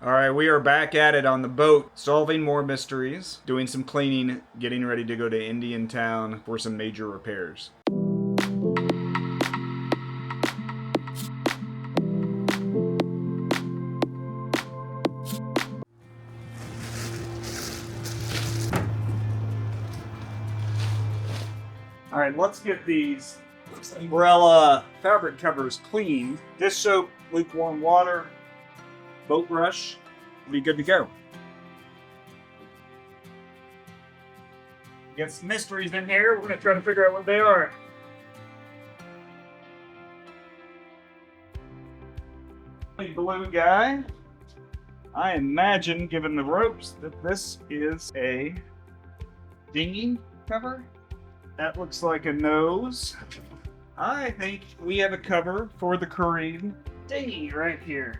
All right, we are back at it on the boat, solving more mysteries, doing some cleaning, getting ready to go to Indiantown for some major repairs. All right, let's get these umbrella fabric covers cleaned. Dish soap, lukewarm water, boat brush, will be good to go. Get some mysteries in here. We're going to try to figure out what they are. Blue guy. I imagine, given the ropes, that this is a dinghy cover. That looks like a nose. I think we have a cover for the Caribbean dinghy right here.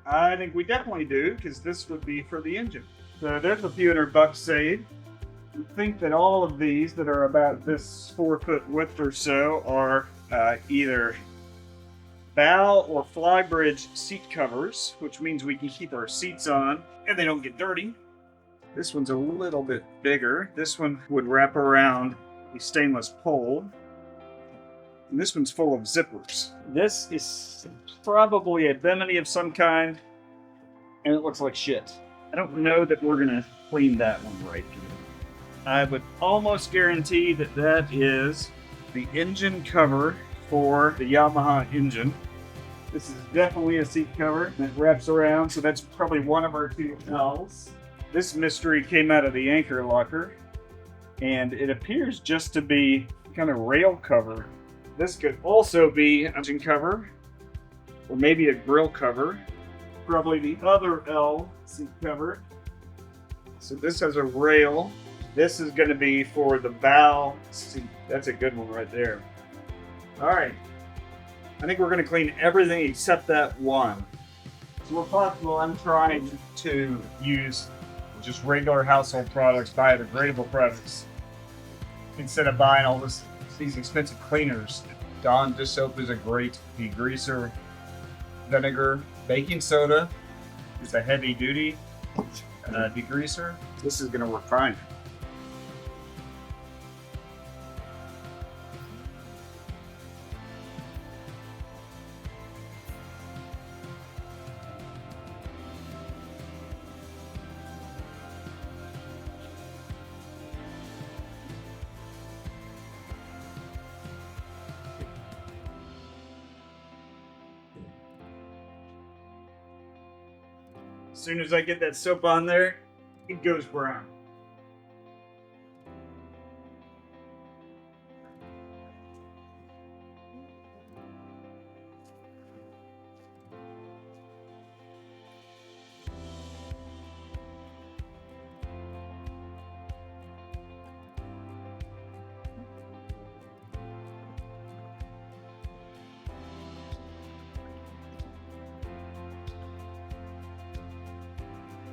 I think we definitely do, because this would be for the engine. So there's a few $100 saved. I think that all of these that are about this 4-foot width or so are either bow or flybridge seat covers, which means we can keep our seats on and they don't get dirty. This one's a little bit bigger. This one would wrap around a stainless pole. And this one's full of zippers. This is probably a bimini of some kind, and it looks like shit. I don't know that we're gonna clean that one right here. I would almost guarantee that that is the engine cover for the Yamaha engine. This is definitely a seat cover that wraps around, so that's probably one of our two L's. This mystery came out of the anchor locker, and it appears just to be kind of rail cover. This could also be an engine cover, or maybe a grill cover. Probably the other L seat cover. So this has a rail. This is going to be for the bow seat. That's a good one right there. All right. I think we're going to clean everything except that one. So where possible, I'm trying to use just regular household products, biodegradable products, instead of buying all these expensive cleaners. Dawn dish soap is a great degreaser. Vinegar, baking soda is a heavy duty degreaser. This is going to work fine. As soon as I get that soap on there, it goes brown.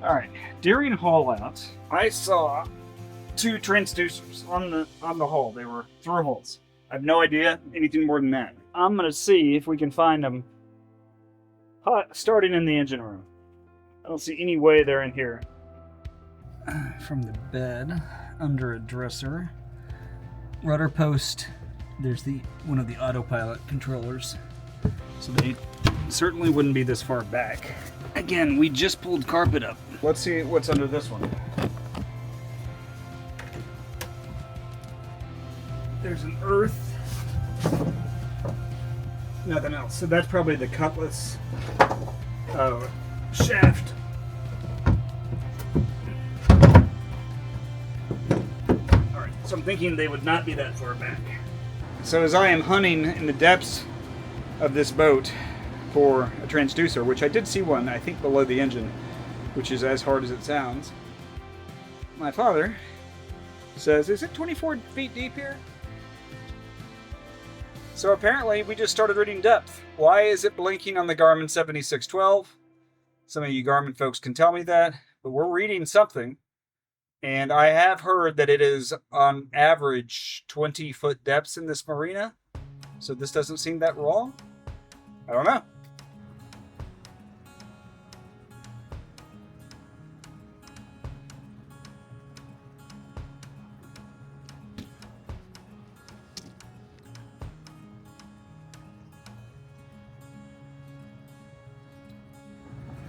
All right, during haul out, I saw two transducers on the hull. They were through holes. I have no idea anything more than that. I'm gonna see if we can find them starting in the engine room. I don't see any way they're in here. From the bed, under a dresser, rudder post. There's one of the autopilot controllers, so they certainly wouldn't be this far back. Again, we just pulled carpet up. Let's see what's under this one. There's an earth. Nothing else. So that's probably the cutlass shaft. Alright, so I'm thinking they would not be that far back. So as I am hunting in the depths of this boat for a transducer, which I did see one, I think below the engine, which is as hard as it sounds, my father says, is it 24 feet deep here? So apparently we just started reading depth. Why is it blinking on the Garmin 7612? Some of you Garmin folks can tell me that, but we're reading something. And I have heard that it is on average 20-foot depths in this marina. So this doesn't seem that wrong. I don't know.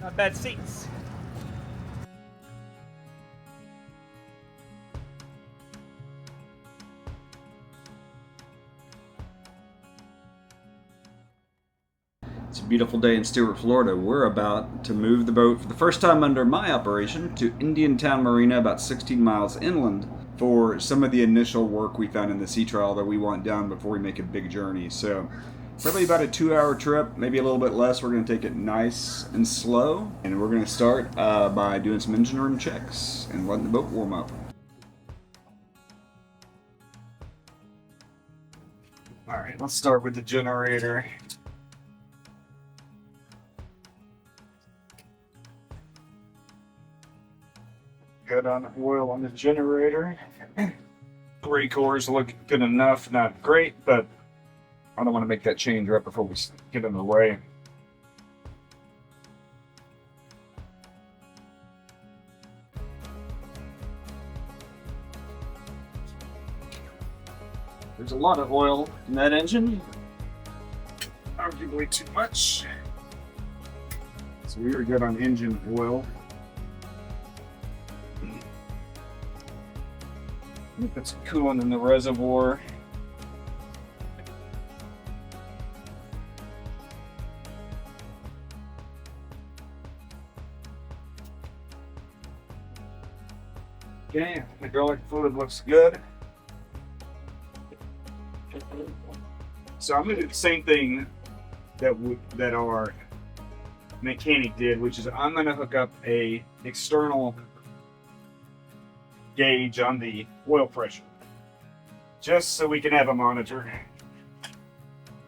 Not bad seats. It's a beautiful day in Stuart, Florida. We're about to move the boat for the first time under my operation to Indiantown Marina, about 16 miles inland, for some of the initial work we found in the sea trial that we want done before we make a big journey. So probably about a 2-hour trip, maybe a little bit less. We're going to take it nice and slow, and we're going to start by doing some engine room checks and letting the boat warm up. All right, let's start with the generator. Good on oil on the generator. Brake cores look good enough, not great, but I don't want to make that change right before we get in the way. There's a lot of oil in that engine, arguably too much. So we are good on engine oil. Put some coolant in the reservoir. Okay, hydraulic fluid looks good. So I'm going to do the same thing that our mechanic did, which is I'm going to hook up a external gauge on the oil pressure, just so we can have a monitor,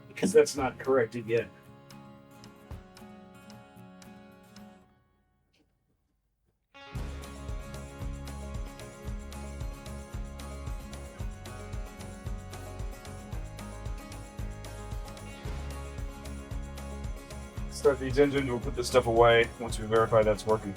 because that's not corrected yet. Start these engines, we'll put this stuff away once we verify that's working.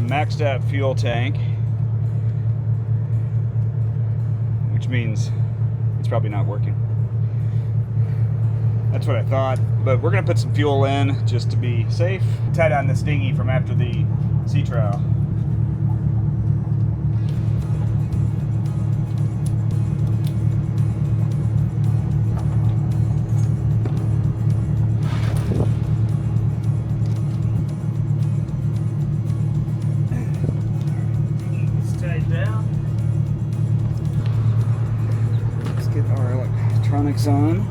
Maxed out fuel tank, which means it's probably not working. That's what I thought, but we're gonna put some fuel in just to be safe. Tie down this dinghy from after the sea trial. Electronics on.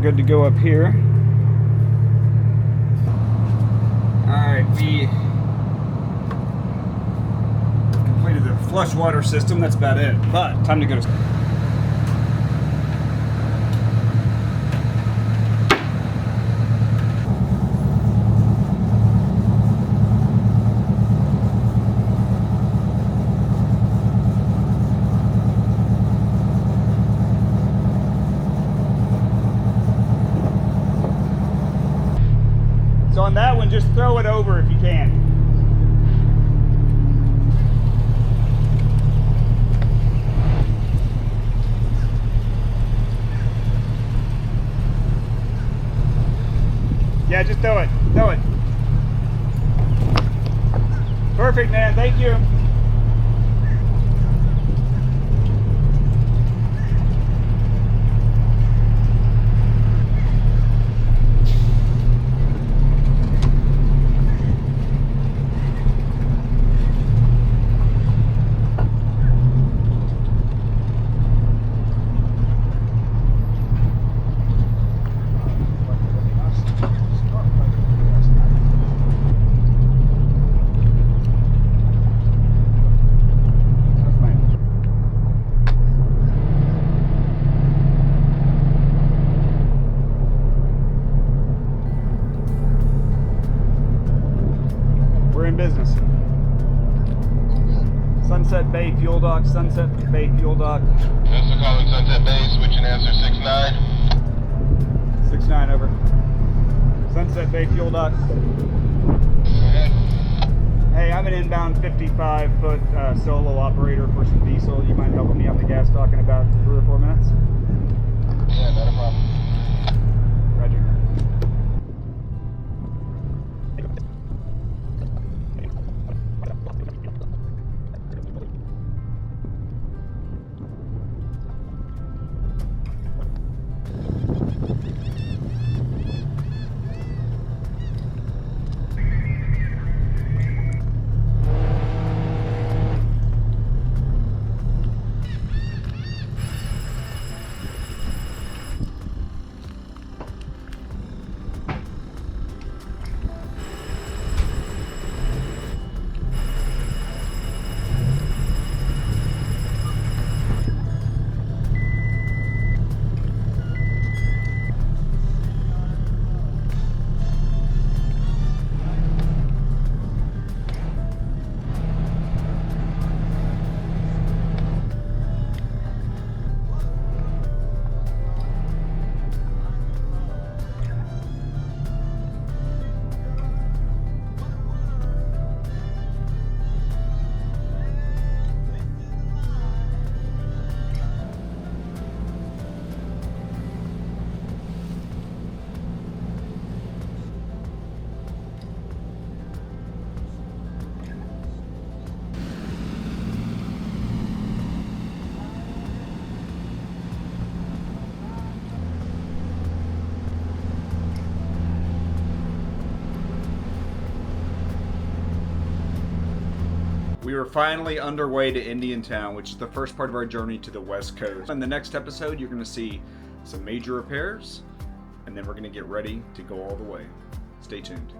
Good to go up here. Alright, we completed the flush water system, that's about it. But time to go to on that one, just throw it over if you can. Yeah, just throw it. Throw it. Perfect, man. Thank you. Bay Fuel Dock, Sunset Bay Fuel Dock. Vessel calling Sunset Bay, switching answer 6-9. 6-9 over. Sunset Bay Fuel Dock. Hey, I'm an inbound 55-foot solo operator for some diesel. You mind helping me on the gas dock in about 3 or 4 minutes? Yeah, not a problem. Roger. We are finally underway to Indiantown, which is the first part of our journey to the West Coast. In the next episode, you're going to see some major repairs, and then we're going to get ready to go all the way. Stay tuned.